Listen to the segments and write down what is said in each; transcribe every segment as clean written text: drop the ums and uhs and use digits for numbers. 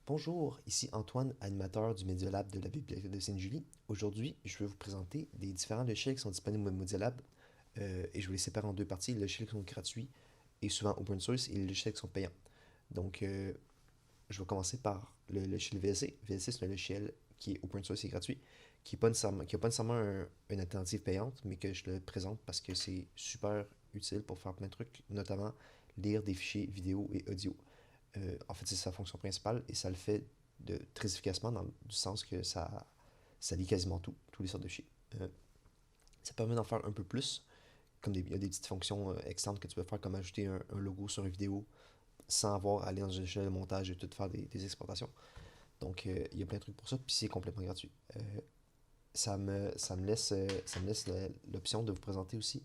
Bonjour, ici Antoine, animateur du Media Lab de la Bibliothèque de Sainte-Julie. Aujourd'hui, je vais vous présenter des différents logiciels qui sont disponibles au Media Lab et je vais les séparer en deux parties, les logiciels qui sont gratuits et souvent open source et les logiciels qui sont payants. Donc, je vais commencer par le logiciel VLC. VLC, c'est un logiciel qui est open source et gratuit, qui n'a pas nécessairement une alternative payante, mais que je le présente parce que c'est super utile pour faire plein de trucs, notamment lire des fichiers vidéo et audio. En fait, c'est sa fonction principale et ça le fait très efficacement du sens que ça lit quasiment tout, tous les sortes de fichiers. Ça permet d'en faire un peu plus, il y a des petites fonctions externes que tu peux faire, comme ajouter un logo sur une vidéo sans avoir à aller dans une échelle de montage et tout faire des exportations. Donc, il y a plein de trucs pour ça, puis c'est complètement gratuit. Ça me laisse l'option de vous présenter aussi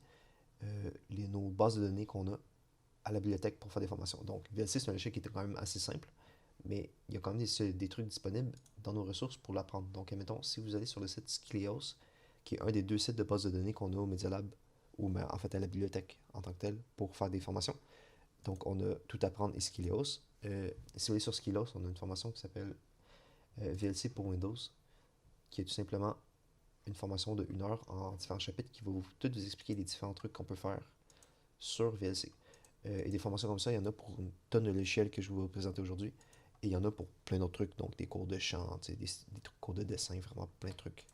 nos bases de données qu'on a à la bibliothèque pour faire des formations. Donc, VLC, c'est un logiciel qui était quand même assez simple, mais il y a quand même des trucs disponibles dans nos ressources pour l'apprendre. Donc, admettons, si vous allez sur le site Skilleos, qui est un des deux sites de base de données qu'on a au Media Lab, ou en fait à la bibliothèque en tant que telle, pour faire des formations. Donc, on a Tout apprendre et Skilleos. Si vous allez sur Skilleos, on a une formation qui s'appelle VLC pour Windows, qui est tout simplement une formation de 1 heure en différents chapitres qui va tout vous expliquer les différents trucs qu'on peut faire sur VLC. Et des formations comme ça, il y en a pour une tonne de logiciels que je vais vous présenter aujourd'hui. Et il y en a pour plein d'autres trucs, donc des cours de chant, cours de dessin, vraiment plein de trucs.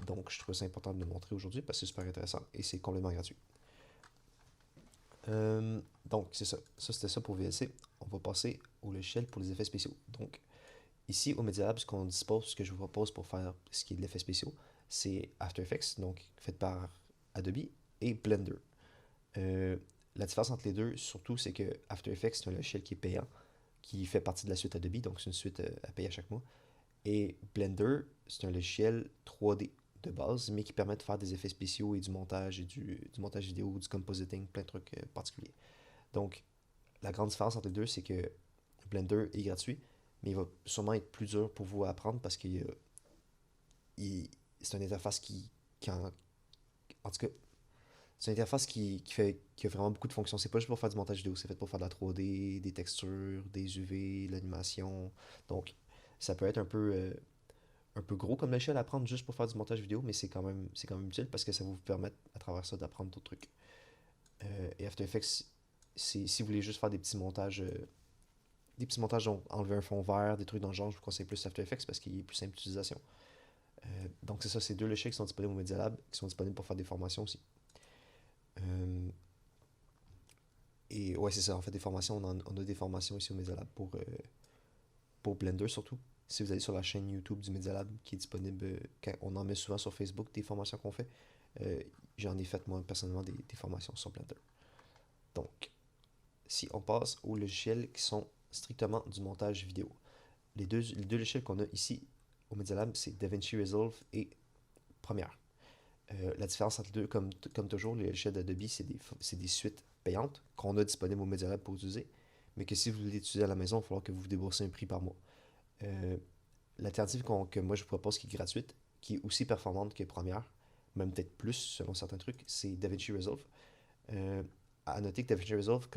Donc je trouve ça important de le montrer aujourd'hui parce que c'est super intéressant et c'est complètement gratuit. Donc c'est ça. Ça c'était ça pour VLC. On va passer au logiciel pour les effets spéciaux. Donc ici au Media Lab, ce que je vous propose pour faire ce qui est de l'effet spéciaux, c'est After Effects, donc fait par Adobe, et Blender. Euh, la différence entre les deux, surtout, c'est que After Effects, c'est un logiciel qui est payant, qui fait partie de la suite Adobe, donc c'est une suite à payer à chaque mois. Et Blender, c'est un logiciel 3D de base, mais qui permet de faire des effets spéciaux et du montage, du montage vidéo, du compositing, plein de trucs particuliers. Donc, la grande différence entre les deux, c'est que Blender est gratuit, mais il va sûrement être plus dur pour vous à apprendre parce que c'est une interface en tout cas, c'est une interface qui a vraiment beaucoup de fonctions. C'est pas juste pour faire du montage vidéo, c'est fait pour faire de la 3D, des textures, des UV, l'animation. Donc, ça peut être un peu gros comme échelle à prendre juste pour faire du montage vidéo, mais c'est quand même utile parce que ça va vous permettre à travers ça d'apprendre d'autres trucs. Et After Effects, si vous voulez juste faire des petits montages, donc enlever un fond vert, des trucs dans le genre, je vous conseille plus After Effects parce qu'il est plus simple d'utilisation. Donc c'est ça, c'est deux logiciels qui sont disponibles au Media Lab, qui sont disponibles pour faire des formations aussi. Euh, Et ouais, c'est ça. En fait, des formations, on a des formations ici au Media Lab pour Blender surtout. Si vous allez sur la chaîne YouTube du Media Lab qui est disponible, on en met souvent sur Facebook des formations qu'on fait. Euh, J'en ai fait moi personnellement des formations sur Blender. Donc, si on passe aux logiciels qui sont strictement du montage vidéo. Les deux logiciels qu'on a ici au Media Lab, c'est DaVinci Resolve et Premiere. La différence entre les deux, comme toujours, les logiciels d'Adobe, c'est des suites payantes qu'on a disponibles au Media Lab pour utiliser, mais que si vous voulez l'utiliser à la maison, il va falloir que vous déboursez un prix par mois. Euh, L'alternative que moi je vous propose qui est gratuite, qui est aussi performante que Premiere, même peut-être plus selon certains trucs, c'est DaVinci Resolve. Euh, à noter que DaVinci Resolve,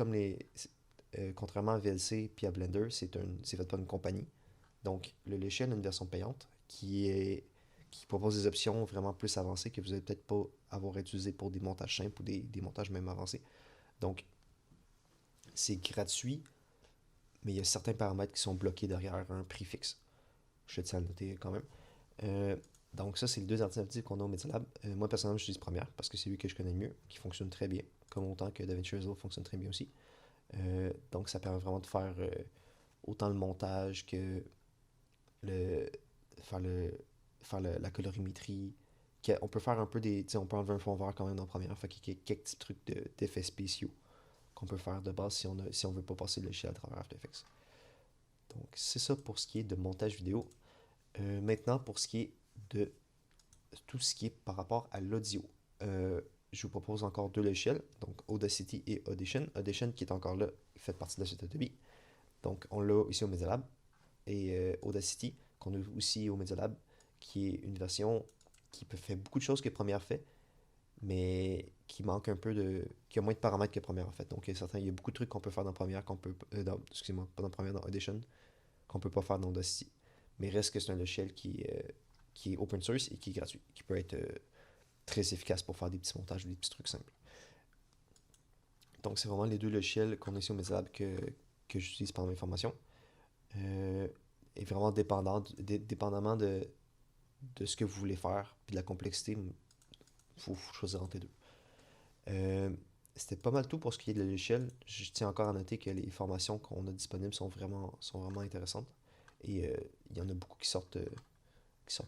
contrairement à VLC et à Blender, c'est fait par une compagnie. Donc le logiciel a une version payante qui propose des options vraiment plus avancées que vous n'allez peut-être pas avoir utilisé pour des montages simples ou des montages même avancés. Donc, c'est gratuit, mais il y a certains paramètres qui sont bloqués derrière un prix fixe. Je tiens à le noter quand même. Euh, donc, ça, c'est les deux alternatives qu'on a au Media Lab. Moi, personnellement, j'utilise Premiere parce que c'est lui que je connais le mieux, qui fonctionne très bien, comme autant que DaVinci Resolve fonctionne très bien aussi. Donc, ça permet vraiment de faire autant le montage que le, faire le, la colorimétrie. On peut faire un peu on peut enlever un fond vert quand même dans Premiere. Fait qu'il y a quelques petits trucs d'effets spéciaux qu'on peut faire de base si on veut pas passer le logiciel à travers After Effects. Donc c'est ça pour ce qui est de montage vidéo. Maintenant pour ce qui est de tout ce qui est par rapport à l'audio. Je vous propose encore deux logiciels, donc Audacity et Audition. Audition qui est encore là, fait partie de la suite Adobe. Donc on l'a ici au Media Lab. Et Audacity, qu'on a aussi au Media Lab, qui est une version qui fait beaucoup de choses que Premiere fait, mais qui a moins de paramètres que Premiere en fait. Donc il y a beaucoup de trucs qu'on peut faire dans Premiere excusez-moi, pas dans Premiere, dans Audition, qu'on peut pas faire dans Audacity. Mais reste que c'est un logiciel qui est open source et qui est gratuit, qui peut être très efficace pour faire des petits montages ou des petits trucs simples. Donc, c'est vraiment les deux logiciels qu'on a ici au Media Lab que j'utilise pendant mes formations. Euh, et vraiment dépendamment de ce que vous voulez faire, puis de la complexité, il faut choisir entre les deux. Euh, C'était pas mal tout pour ce qui est de la logiciel. Je tiens encore à noter que les formations qu'on a disponibles sont vraiment intéressantes. Et il y en a beaucoup qui sortent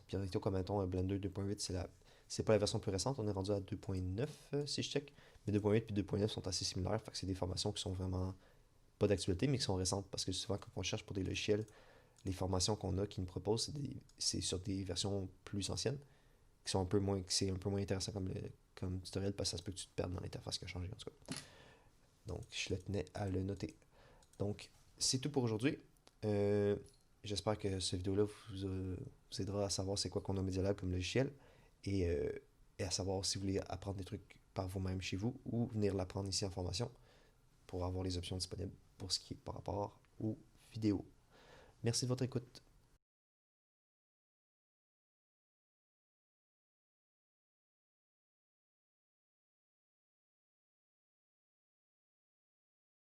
bientôt, comme mettons Blender 2.8, c'est pas la version plus récente, on est rendu à 2.9 si je check. Mais 2.8 puis 2.9 sont assez similaires, fait que c'est des formations qui sont vraiment pas d'actualité, mais qui sont récentes, parce que souvent quand on cherche pour des logiciels, les formations qu'on a, qui nous proposent, c'est sur des versions plus anciennes, qui sont un peu moins, c'est un peu moins intéressant comme tutoriel, parce que ça se peut que tu te perdes dans l'interface qui a changé, en tout cas. Donc, je le tenais à le noter. Donc, c'est tout pour aujourd'hui. Euh, J'espère que cette vidéo-là vous aidera à savoir c'est quoi qu'on a Media Lab comme logiciel et, euh, et à savoir si vous voulez apprendre des trucs par vous-même chez vous ou venir l'apprendre ici en formation pour avoir les options disponibles pour ce qui est par rapport aux vidéos. Merci de votre écoute.